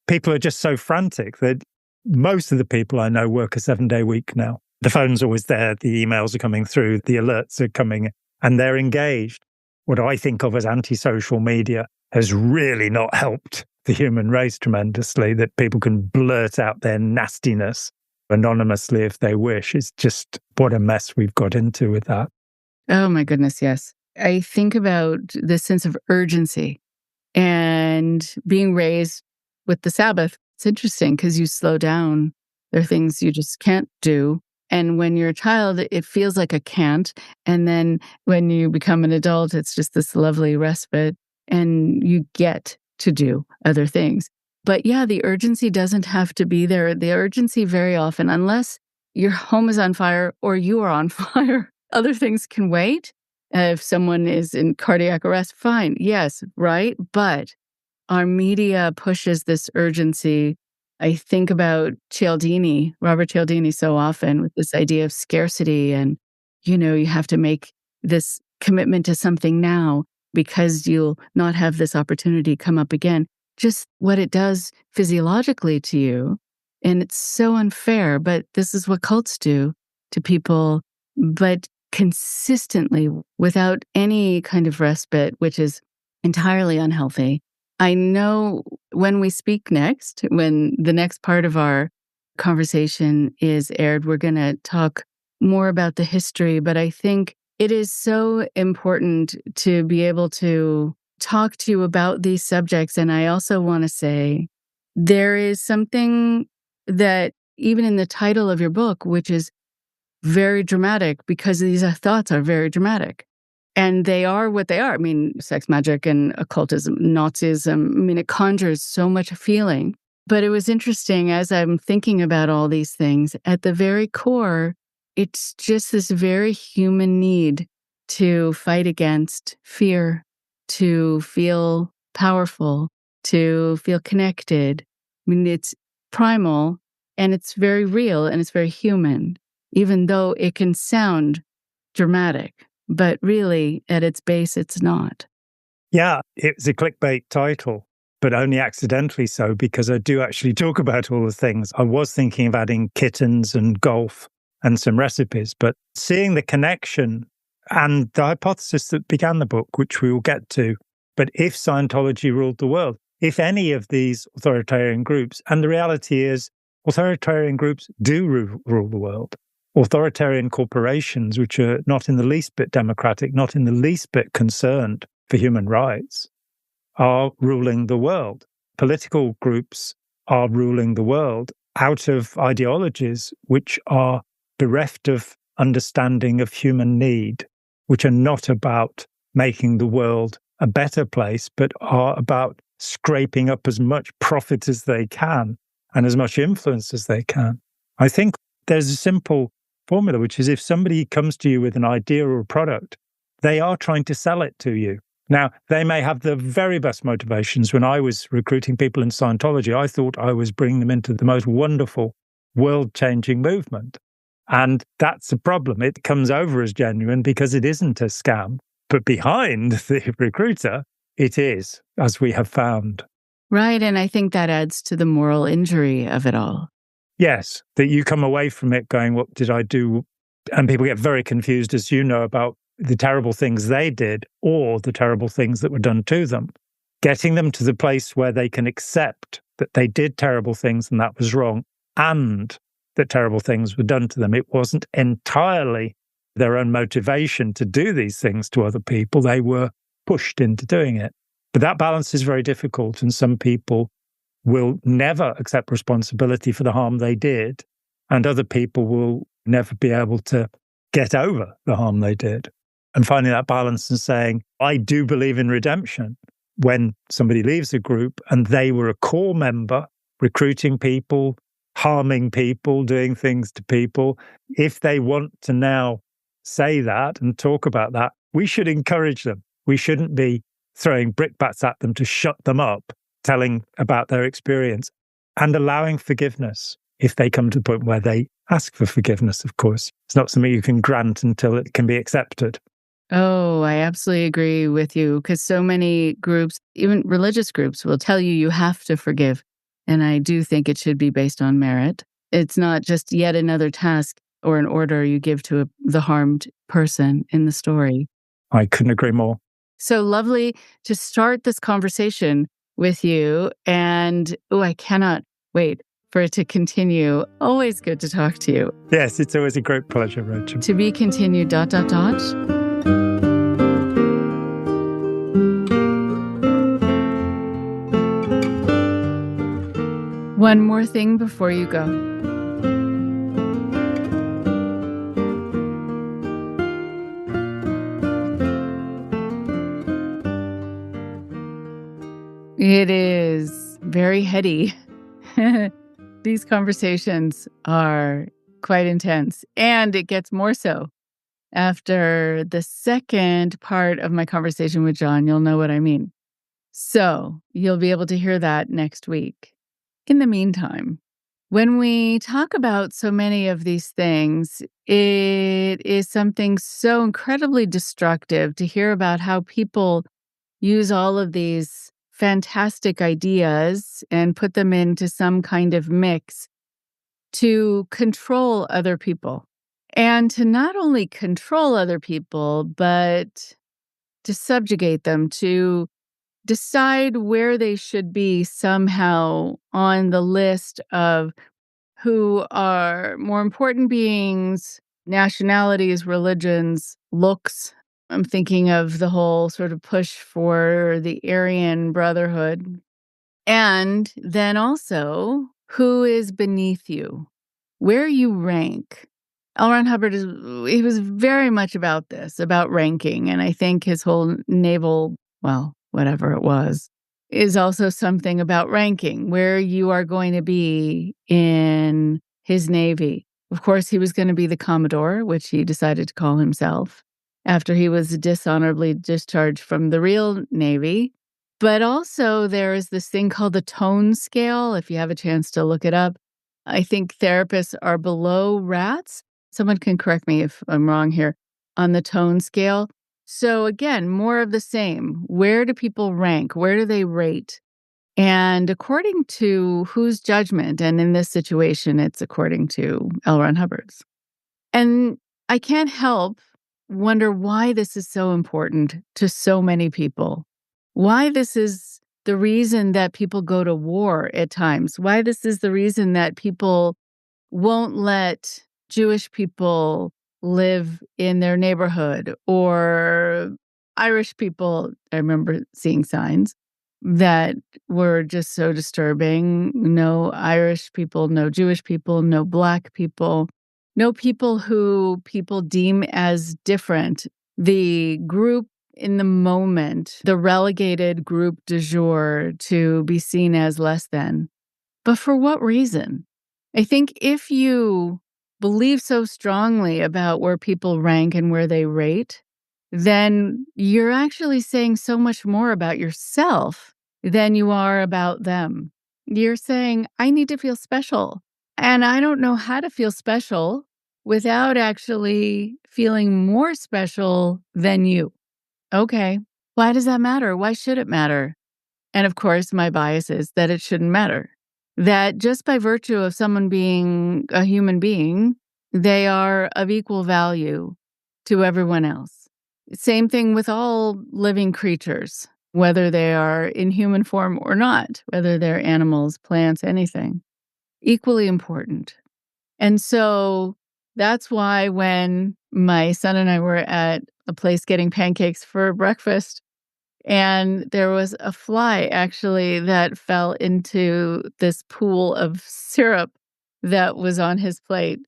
[SPEAKER 5] people are just so frantic that most of the people I know work a 7-day week now. The phone's always there. The emails are coming through. The alerts are coming, and they're engaged. What I think of as anti-social media has really not helped the human race tremendously, that people can blurt out their nastiness anonymously if they wish. It's just what a mess we've got into with that.
[SPEAKER 4] Oh my goodness, yes. I think about this sense of urgency and being raised with the Sabbath. It's interesting because you slow down. There are things you just can't do. And when you're a child, it feels like a can't. And then when you become an adult, it's just this lovely respite and you get to do other things. But yeah, the urgency doesn't have to be there. The urgency very often, unless your home is on fire or you are on fire, other things can wait. If someone is in cardiac arrest, fine. Yes, right. But our media pushes this urgency. I think about Robert Cialdini so often with this idea of scarcity and, you have to make this commitment to something now because you'll not have this opportunity come up again. Just what it does physiologically to you. And it's so unfair, but this is what cults do to people, but consistently without any kind of respite, which is entirely unhealthy. I know when we speak next, when the next part of our conversation is aired, we're going to talk more about the history, but I think it is so important to be able to talk to you about these subjects. And I also want to say there is something that even in the title of your book, which is very dramatic, because these thoughts are very dramatic. And they are what they are. I mean, sex magic and occultism, Nazism, it conjures so much feeling. But it was interesting as I'm thinking about all these things, at the very core, it's just this very human need to fight against fear, to feel powerful, to feel connected. It's primal and it's very real and it's very human, even though it can sound dramatic. But really, at its base, it's not.
[SPEAKER 5] Yeah, it was a clickbait title, but only accidentally so, because I do actually talk about all the things. I was thinking of adding kittens and golf and some recipes, but seeing the connection and the hypothesis that began the book, which we will get to, but if Scientology ruled the world, if any of these authoritarian groups, and the reality is authoritarian groups do rule the world. Authoritarian corporations, which are not in the least bit democratic, not in the least bit concerned for human rights, are ruling the world. Political groups are ruling the world out of ideologies which are bereft of understanding of human need, which are not about making the world a better place, but are about scraping up as much profit as they can and as much influence as they can. I think there's a simple formula, which is if somebody comes to you with an idea or a product, they are trying to sell it to you. Now, they may have the very best motivations. When I was recruiting people in Scientology, I thought I was bringing them into the most wonderful, world-changing movement. And that's the problem. It comes over as genuine because it isn't a scam. But behind the recruiter, it is, as we have found.
[SPEAKER 4] Right. And I think that adds to the moral injury of it all.
[SPEAKER 5] Yes, that you come away from it going, what did I do? And people get very confused, as you know, about the terrible things they did or the terrible things that were done to them. Getting them to the place where they can accept that they did terrible things and that was wrong, and that terrible things were done to them. It wasn't entirely their own motivation to do these things to other people. They were pushed into doing it. But that balance is very difficult, and some people will never accept responsibility for the harm they did, and other people will never be able to get over the harm they did. And finding that balance and saying, I do believe in redemption when somebody leaves a group and they were a core member, recruiting people, harming people, doing things to people. If they want to now say that and talk about that, we should encourage them. We shouldn't be throwing brickbats at them to shut them up, telling about their experience and allowing forgiveness. if they come to the point where they ask for forgiveness, of course. It's not something you can grant until it can be accepted.
[SPEAKER 4] Oh, I absolutely agree with you, because so many groups, even religious groups, will tell you you have to forgive. And I do think it should be based on merit. It's not just yet another task or an order you give to the harmed person in the story.
[SPEAKER 5] I couldn't agree more.
[SPEAKER 4] So lovely to start this conversation with you. And I cannot wait for it to continue. Always good to talk to you.
[SPEAKER 5] Yes, it's always a great pleasure, Rachel.
[SPEAKER 4] To be continued, ... One more thing before you go. It is very heady. These conversations are quite intense, and it gets more so after the second part of my conversation with Jon. You'll know what I mean. So you'll be able to hear that next week. In the meantime, when we talk about so many of these things, it is something so incredibly destructive to hear about how people use all of these fantastic ideas and put them into some kind of mix to control other people. And to not only control other people, but to subjugate them, to decide where they should be somehow on the list of who are more important beings, nationalities, religions, looks. I'm thinking of the whole sort of push for the Aryan Brotherhood. And then also, who is beneath you, where you rank. L. Ron Hubbard, he was very much about this, about ranking. And I think his whole naval, whatever it was, is also something about ranking, where you are going to be in his Navy. Of course, he was going to be the Commodore, which he decided to call himself after he was dishonorably discharged from the real Navy. But also there is this thing called the tone scale, if you have a chance to look it up. I think therapists are below rats. Someone can correct me if I'm wrong here on the tone scale. So again, more of the same. Where do people rank? Where do they rate? And according to whose judgment, and in this situation, it's according to L. Ron Hubbard's. And I can't help wonder why this is so important to so many people. Why this is the reason that people go to war at times. Why this is the reason that people won't let Jewish people live in their neighborhood, or Irish people. I remember seeing signs that were just so disturbing. No Irish people, no Jewish people, no Black people, no people who people deem as different. The group in the moment, the relegated group du jour to be seen as less than. But for what reason? I think if you believe so strongly about where people rank and where they rate, then you're actually saying so much more about yourself than you are about them. You're saying, I need to feel special. And I don't know how to feel special without actually feeling more special than you. Okay, why does that matter? Why should it matter? And of course, my bias is that it shouldn't matter. That just by virtue of someone being a human being, they are of equal value to everyone else. Same thing with all living creatures, whether they are in human form or not, whether they're animals, plants, anything. Equally important. And so that's why when my son and I were at a place getting pancakes for breakfast, and there was a fly actually that fell into this pool of syrup that was on his plate.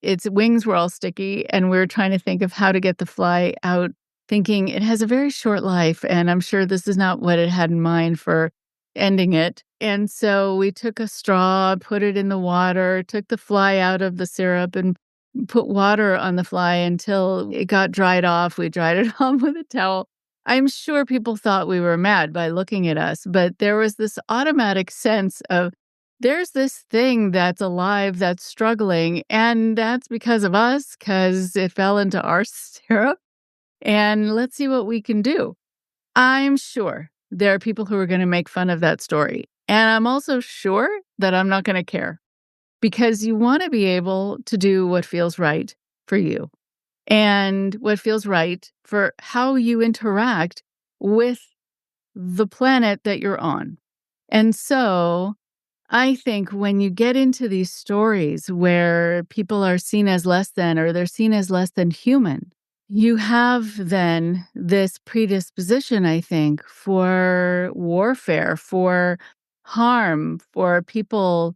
[SPEAKER 4] Its wings were all sticky, and we were trying to think of how to get the fly out, thinking it has a very short life, and I'm sure this is not what it had in mind for ending it. And so we took a straw, put it in the water, took the fly out of the syrup, and put water on the fly until it got dried off. We dried it off with a towel. I'm sure people thought we were mad by looking at us, but there was this automatic sense of there's this thing that's alive, that's struggling, and that's because of us, because it fell into our syrup. And let's see what we can do. I'm sure there are people who are going to make fun of that story. And I'm also sure that I'm not going to care, because you want to be able to do what feels right for you and what feels right for how you interact with the planet that you're on. And so I think when you get into these stories where people are seen as less than, or they're seen as less than human, you have then this predisposition, I think, for warfare, for harm, for people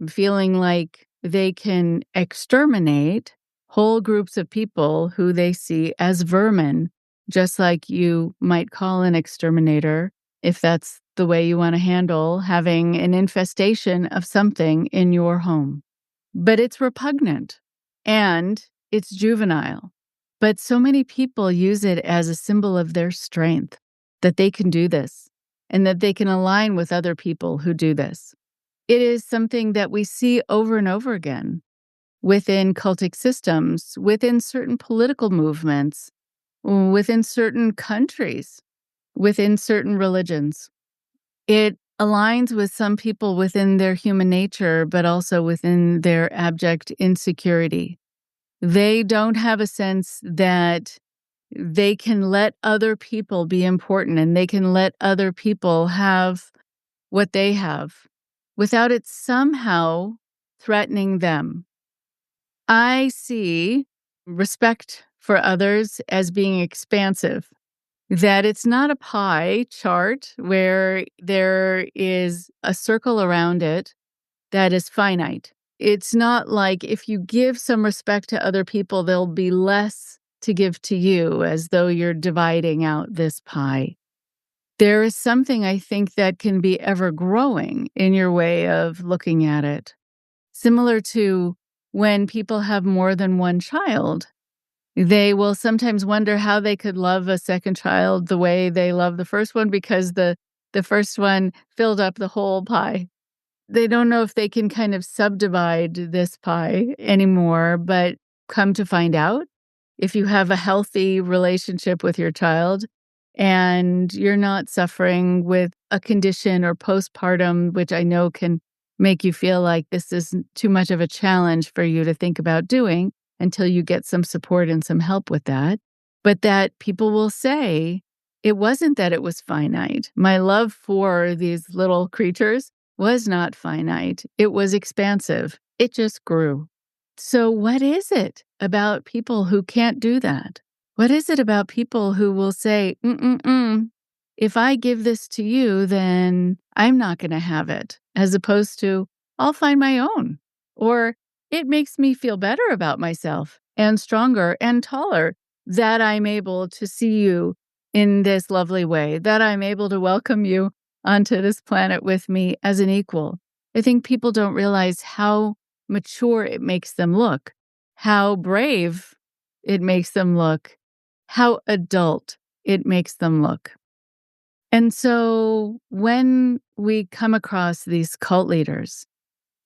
[SPEAKER 4] feeling like they can exterminate whole groups of people who they see as vermin, just like you might call an exterminator, if that's the way you want to handle having an infestation of something in your home. But it's repugnant and it's juvenile. But so many people use it as a symbol of their strength, that they can do this and that they can align with other people who do this. It is something that we see over and over again within cultic systems, within certain political movements, within certain countries, within certain religions. It aligns with some people within their human nature, but also within their abject insecurity. They don't have a sense that they can let other people be important and they can let other people have what they have without it somehow threatening them. I see respect for others as being expansive, that it's not a pie chart where there is a circle around it that is finite. It's not like if you give some respect to other people, there'll be less to give to you, as though you're dividing out this pie. There is something, I think, that can be ever growing in your way of looking at it. Similar to when people have more than one child, they will sometimes wonder how they could love a second child the way they love the first one, because the first one filled up the whole pie. They don't know if they can kind of subdivide this pie anymore, but come to find out, if you have a healthy relationship with your child and you're not suffering with a condition or postpartum, which I know can make you feel like this is too much of a challenge for you to think about doing until you get some support and some help with that, but that people will say, it wasn't that it was finite. My love for these little creatures was not finite. It was expansive. It just grew. So what is it about people who can't do that? What is it about people who will say, if I give this to you, then I'm not going to have it, as opposed to, I'll find my own. Or it makes me feel better about myself and stronger and taller that I'm able to see you in this lovely way, that I'm able to welcome you onto this planet with me as an equal. I think people don't realize how mature it makes them look, how brave it makes them look, how adult it makes them look. And so when we come across these cult leaders,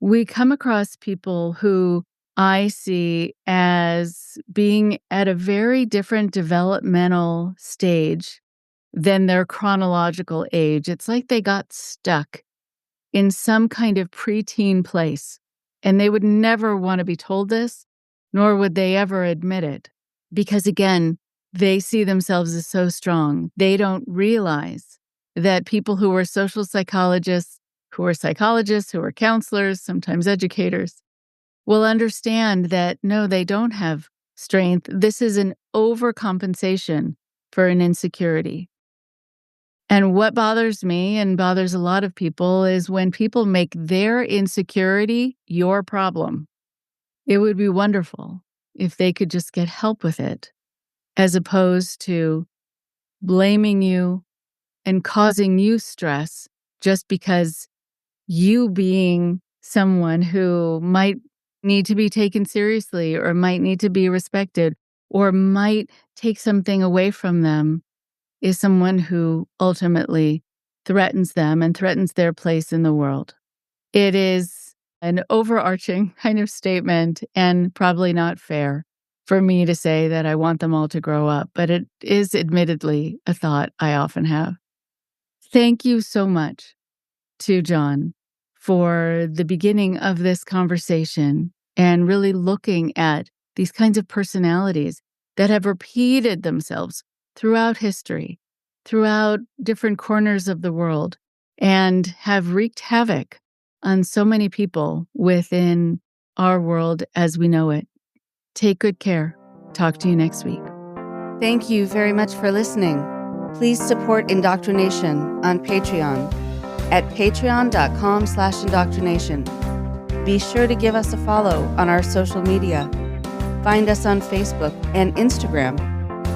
[SPEAKER 4] we come across people who I see as being at a very different developmental stage than their chronological age. It's like they got stuck in some kind of preteen place, and they would never want to be told this, nor would they ever admit it, because again, they see themselves as so strong. They don't realize that people who are social psychologists, who are psychologists, who are counselors, sometimes educators, will understand that no, they don't have strength. This is an overcompensation for an insecurity. And what bothers me and bothers a lot of people is when people make their insecurity your problem. It would be wonderful if they could just get help with it, as opposed to blaming you and causing you stress just because you being someone who might need to be taken seriously or might need to be respected or might take something away from them is someone who ultimately threatens them and threatens their place in the world. It is an overarching kind of statement and probably not fair for me to say that I want them all to grow up, but it is admittedly a thought I often have. Thank you so much to Jon for the beginning of this conversation and really looking at these kinds of personalities that have repeated themselves throughout history, throughout different corners of the world, and have wreaked havoc on so many people within our world as we know it. Take good care. Talk to you next week.
[SPEAKER 6] Thank you very much for listening. Please support IndoctriNation on Patreon at patreon.com/indoctrination. Be sure to give us a follow on our social media. Find us on Facebook and Instagram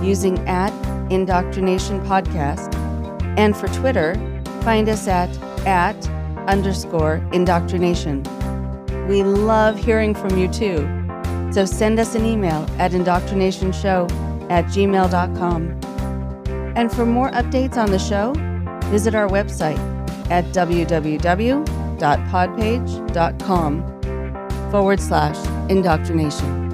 [SPEAKER 6] using @IndoctriNation Podcast. And for Twitter, find us at @_indoctrination. We love hearing from you too. So send us an email at indoctrinationshow@gmail.com. And for more updates on the show, visit our website at www.podpage.com/indoctrination.